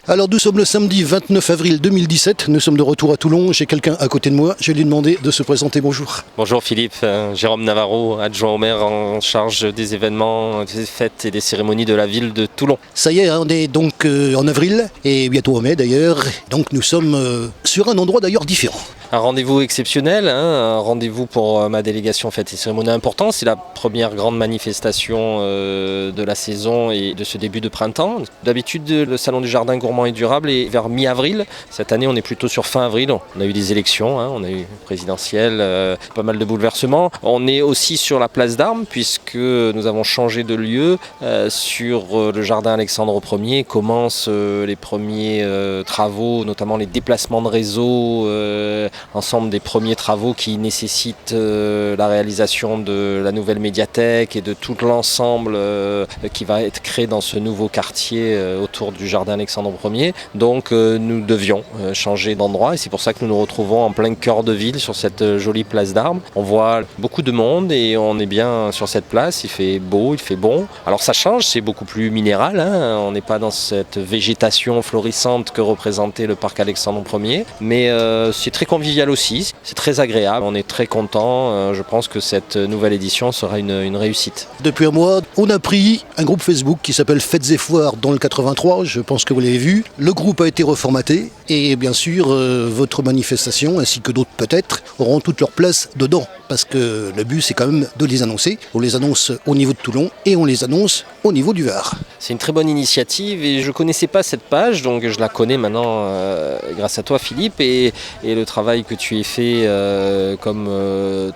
Alors nous sommes le samedi 29 avril 2017, nous sommes de retour à Toulon, j'ai quelqu'un à côté de moi, je vais lui demander de se présenter, bonjour. Bonjour Philippe, Jérôme Navarro, adjoint au maire en charge des événements, des fêtes et des cérémonies de la ville de Toulon. Ça y est, on est donc en avril, et bientôt en mai d'ailleurs, donc nous sommes sur un endroit d'ailleurs différent. Un rendez-vous exceptionnel, un rendez-vous pour ma délégation fêtes et cérémonies important. C'est la première grande manifestation de la saison et de ce début de printemps. D'habitude, le Salon du Jardin Gourmand et Durable est vers mi-avril. Cette année, on est plutôt sur fin avril. On a eu des élections, on a eu présidentielle, pas mal de bouleversements. On est aussi sur la place d'Armes puisque nous avons changé de lieu. Sur le jardin Alexandre Ier commencent les premiers travaux, notamment les déplacements de réseau, ensemble des premiers travaux qui nécessitent la réalisation de la nouvelle médiathèque et de tout l'ensemble qui va être créé dans ce nouveau quartier autour du jardin Alexandre Ier. Donc nous devions changer d'endroit et c'est pour ça que nous nous retrouvons en plein cœur de ville sur cette jolie place d'Armes. On voit beaucoup de monde et on est bien sur cette place, il fait beau, il fait bon. Alors ça change, c'est beaucoup plus minéral, on n'est pas dans cette végétation florissante que représentait le parc Alexandre Ier, mais c'est très convivial aussi, c'est très agréable, on est très content, je pense que cette nouvelle édition sera une réussite. Depuis un mois, on a pris un groupe Facebook qui s'appelle Fêtes et Foires dans le 83, je pense que vous l'avez vu. Le groupe a été reformaté et bien sûr votre manifestation ainsi que d'autres peut-être auront toute leur place dedans parce que le but c'est quand même de les annoncer. On les annonce au niveau de Toulon et on les annonce au niveau du Var. C'est une très bonne initiative et je ne connaissais pas cette page, donc je la connais maintenant grâce à toi Philippe et le travail que tu as fait comme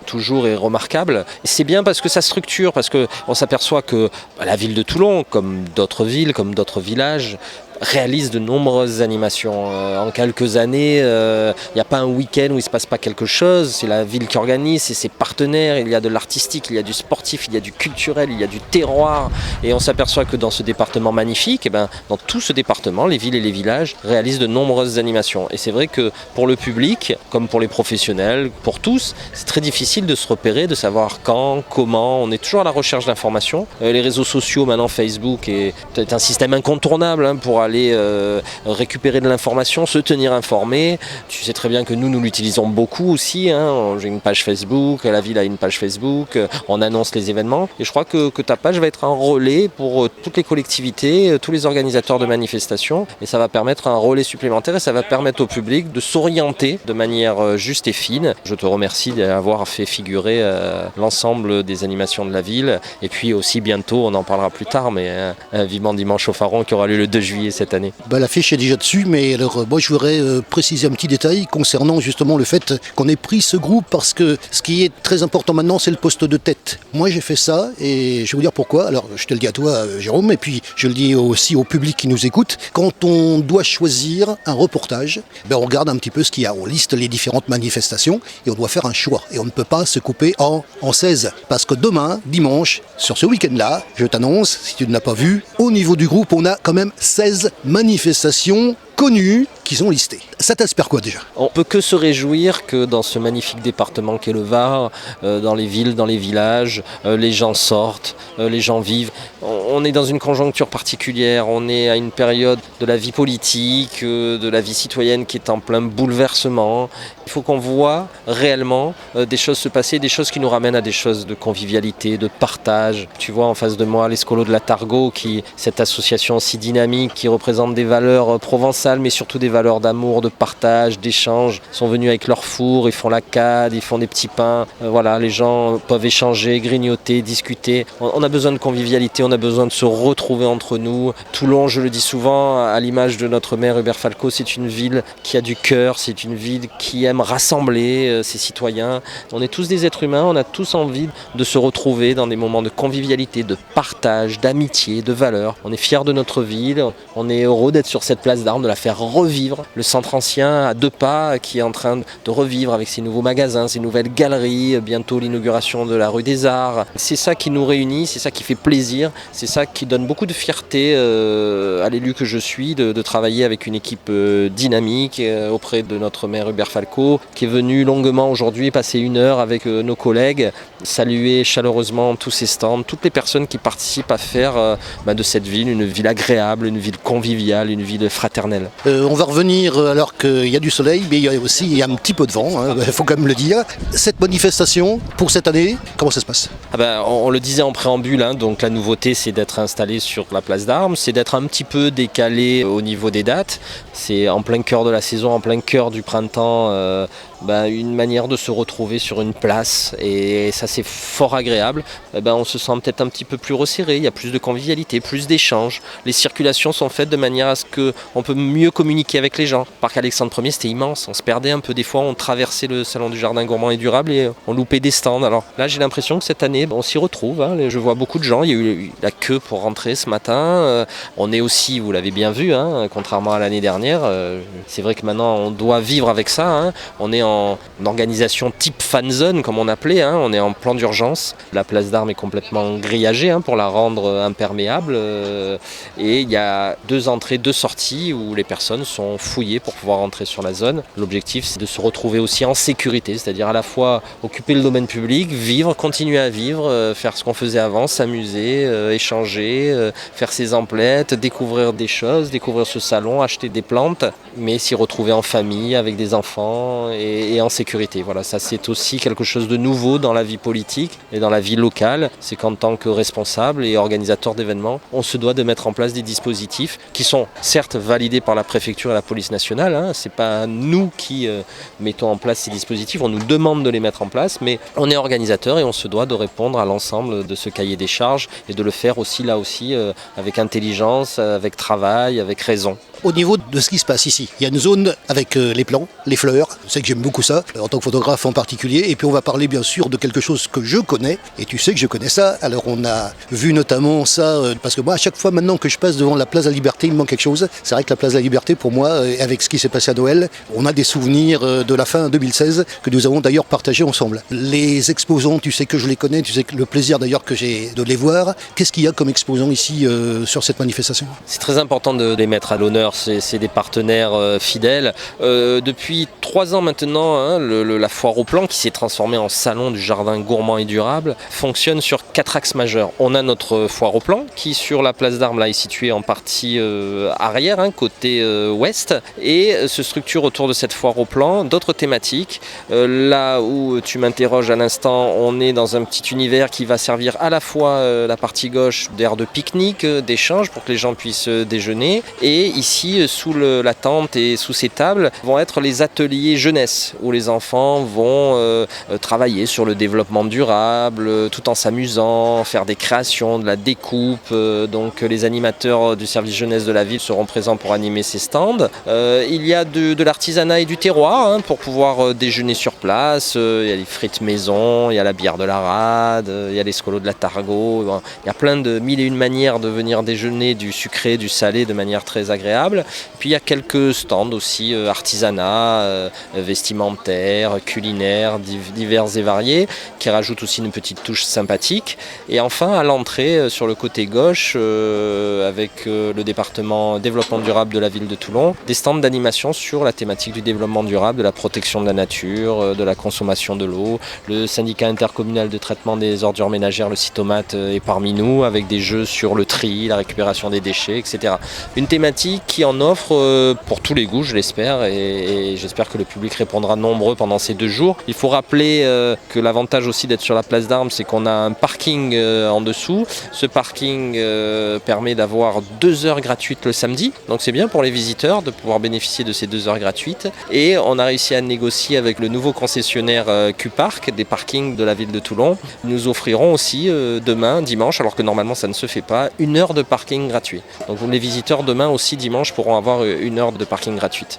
toujours est remarquable. C'est bien parce que ça structure, parce qu'on s'aperçoit que la ville de Toulon, comme d'autres villes, comme d'autres villages, réalise de nombreuses animations. En quelques années, il n'y a pas un week-end où il ne se passe pas quelque chose. C'est la ville qui organise, c'est ses partenaires. Il y a de l'artistique, il y a du sportif, il y a du culturel, il y a du terroir. Et on s'aperçoit que dans ce département magnifique, dans tout ce département, les villes et les villages réalisent de nombreuses animations. Et c'est vrai que pour le public, comme pour les professionnels, pour tous, c'est très difficile de se repérer, de savoir quand, comment. On est toujours à la recherche d'informations. Les réseaux sociaux, maintenant Facebook, est un système incontournable pour aller récupérer de l'information, se tenir informé. Tu sais très bien que nous l'utilisons beaucoup aussi. J'ai une page Facebook, la ville a une page Facebook, on annonce les événements. Et je crois que ta page va être un relais pour toutes les collectivités, tous les organisateurs de manifestations. Et ça va permettre un relais supplémentaire et ça va permettre au public de s'orienter de manière juste et fine. Je te remercie d'avoir fait figurer l'ensemble des animations de la ville. Et puis aussi bientôt, on en parlera plus tard, mais vivement dimanche au Pharaon qui aura lieu le 2 juillet cette année. L'affiche est déjà dessus, mais alors moi je voudrais préciser un petit détail concernant justement le fait qu'on ait pris ce groupe parce que ce qui est très important maintenant c'est le poste de tête. Moi j'ai fait ça et je vais vous dire pourquoi. Alors je te le dis à toi Jérôme et puis je le dis aussi au public qui nous écoute. Quand on doit choisir un reportage, on regarde un petit peu ce qu'il y a. On liste les différentes manifestations et on doit faire un choix. Et on ne peut pas se couper en 16. Parce que demain, dimanche, sur ce week-end-là, je t'annonce, si tu ne l'as pas vu, au niveau du groupe, on a quand même 16 manifestations connues qui sont listées. Ça t'inspire quoi déjà ? On peut que se réjouir que dans ce magnifique département qu'est le Var, dans les villes, dans les villages, les gens sortent, les gens vivent. On est dans une conjoncture particulière, on est à une période de la vie politique, de la vie citoyenne qui est en plein bouleversement. Il faut qu'on voit réellement des choses se passer, des choses qui nous ramènent à des choses de convivialité, de partage. Tu vois en face de moi les Scolos de la Targo, cette association si dynamique qui représente des valeurs provençales, mais surtout des valeurs d'amour, de partage, d'échange. Ils sont venus avec leur four, ils font la cade, ils font des petits pains. Les gens peuvent échanger, grignoter, discuter. On a besoin de convivialité, on a besoin de se retrouver entre nous. Toulon, je le dis souvent, à l'image de notre maire Hubert Falco, c'est une ville qui a du cœur, c'est une ville qui aime rassembler ses citoyens. On est tous des êtres humains, on a tous envie de se retrouver dans des moments de convivialité, de partage, d'amitié, de valeurs. On est fiers de notre ville, on est heureux d'être sur cette place d'Armes, de la faire revivre revivre. Le centre ancien à 2 pas qui est en train de revivre avec ses nouveaux magasins, ses nouvelles galeries, bientôt l'inauguration de la rue des Arts. C'est ça qui nous réunit, c'est ça qui fait plaisir, c'est ça qui donne beaucoup de fierté à l'élu que je suis de travailler avec une équipe dynamique auprès de notre maire Hubert Falco qui est venu longuement aujourd'hui passer 1 heure avec nos collègues, saluer chaleureusement tous ces stands, toutes les personnes qui participent à faire de cette ville une ville agréable, une ville conviviale, une ville fraternelle. On va revenir alors qu'il y a du soleil, mais il y a un petit peu de vent, il faut quand même le dire. Cette manifestation, pour cette année, comment ça se passe ? On le disait en préambule, donc la nouveauté c'est d'être installé sur la place d'Armes, c'est d'être un petit peu décalé au niveau des dates. C'est en plein cœur de la saison, en plein cœur du printemps, une manière de se retrouver sur une place et ça c'est fort agréable. On se sent peut-être un petit peu plus resserré, il y a plus de convivialité, plus d'échanges. Les circulations sont faites de manière à ce qu'on peut mieux communiquer avec les gens. Le parc Alexandre Ier c'était immense, on se perdait un peu des fois, on traversait le salon du jardin gourmand et durable et on loupait des stands. Alors là j'ai l'impression que cette année on s'y retrouve, je vois beaucoup de gens, il y a eu la queue pour rentrer ce matin. On est aussi, vous l'avez bien vu, contrairement à l'année dernière, c'est vrai que maintenant on doit vivre avec ça. On est en organisation type fan zone comme on appelait, on est en plan d'urgence. La place d'Armes est complètement grillagée pour la rendre imperméable et il y a 2 entrées, 2 sorties où les personnes sont fouillées pour pouvoir entrer sur la zone. L'objectif c'est de se retrouver aussi en sécurité, c'est-à-dire à la fois occuper le domaine public, vivre, continuer à vivre, faire ce qu'on faisait avant, s'amuser, échanger, faire ses emplettes, découvrir des choses, découvrir ce salon, acheter des plantes, mais s'y retrouver en famille avec des enfants et en sécurité. Voilà, ça c'est aussi quelque chose de nouveau dans la vie politique et dans la vie locale. C'est qu'en tant que responsable et organisateur d'événements, on se doit de mettre en place des dispositifs qui sont certes validés par la préfecture et la police nationale. C'est pas nous qui mettons en place ces dispositifs, on nous demande de les mettre en place, mais on est organisateur et on se doit de répondre à l'ensemble de ce cahier des charges et de le faire aussi là aussi avec intelligence, avec travail, avec raison. Au niveau de ce qui se passe ici, il y a une zone avec les plants, les fleurs, je sais que j'aime beaucoup ça, en tant que photographe en particulier, et puis on va parler bien sûr de quelque chose que je connais, et tu sais que je connais ça, alors on a vu notamment ça, parce que moi à chaque fois maintenant que je passe devant la place de la Liberté, il me manque quelque chose. C'est vrai que la place de la Liberté pour moi, avec ce qui s'est passé à Noël, on a des souvenirs de la fin 2016 que nous avons d'ailleurs partagé ensemble. Les exposants, tu sais que je les connais, tu sais que le plaisir d'ailleurs que j'ai de les voir. Qu'est-ce qu'il y a comme exposants ici sur cette manifestation ? C'est très important de les mettre à l'honneur, c'est des partenaires fidèles. Depuis 3 ans maintenant, la foire au plan qui s'est transformée en salon du jardin gourmand et durable fonctionne sur 4 axes majeurs. On a notre foire au plan qui sur la place d'Armes là est située en partie arrière, côté ouest, et se structure autour de cette foire au plan d'autres thématiques. Là où tu m'interroges à l'instant, on est dans un petit univers qui va servir à la fois la partie gauche d'aire de pique-nique, d'échange pour que les gens puissent déjeuner, et ici sous la tente et sous ces tables vont être les ateliers jeunesse où les enfants vont travailler sur le développement durable tout en s'amusant, faire des créations, de la découpe. Donc les animateurs du service jeunesse de la ville seront présents pour animer ces stands. Il y a de l'artisanat et du terroir pour pouvoir déjeuner sur place. Il y a les frites maison, il y a la bière de la Rade, il y a les scolos de la Targo. Il y a plein de 1001 manières de venir déjeuner du sucré, du salé de manière très agréable. Puis il y a quelques stands aussi artisanat, vestimentaire, culinaire, divers et variés, qui rajoutent aussi une petite touche sympathique. Et enfin à l'entrée, sur le côté gauche, avec le département développement durable de la ville de Toulon, des stands d'animation sur la thématique du développement durable, de la protection de la nature, de la consommation de l'eau. Le syndicat intercommunal de traitement des ordures ménagères, le Cytomate, est parmi nous, avec des jeux sur le tri, la récupération des déchets, etc. Une thématique qui en offre pour tous les goûts, je l'espère, et j'espère que le public répondra nombreux pendant ces 2 jours. Il faut rappeler que l'avantage aussi d'être sur la place d'Armes, c'est qu'on a un parking en dessous. Ce parking permet d'avoir 2 heures gratuites le samedi, donc c'est bien pour les visiteurs de pouvoir bénéficier de ces 2 heures gratuites. Et on a réussi à négocier avec le nouveau concessionnaire Q-Park des parkings de la ville de Toulon. Nous offrirons aussi demain, dimanche, alors que normalement ça ne se fait pas, 1 heure de parking gratuit. Donc les visiteurs demain aussi dimanche pourront avoir 1 heure de parking gratuite.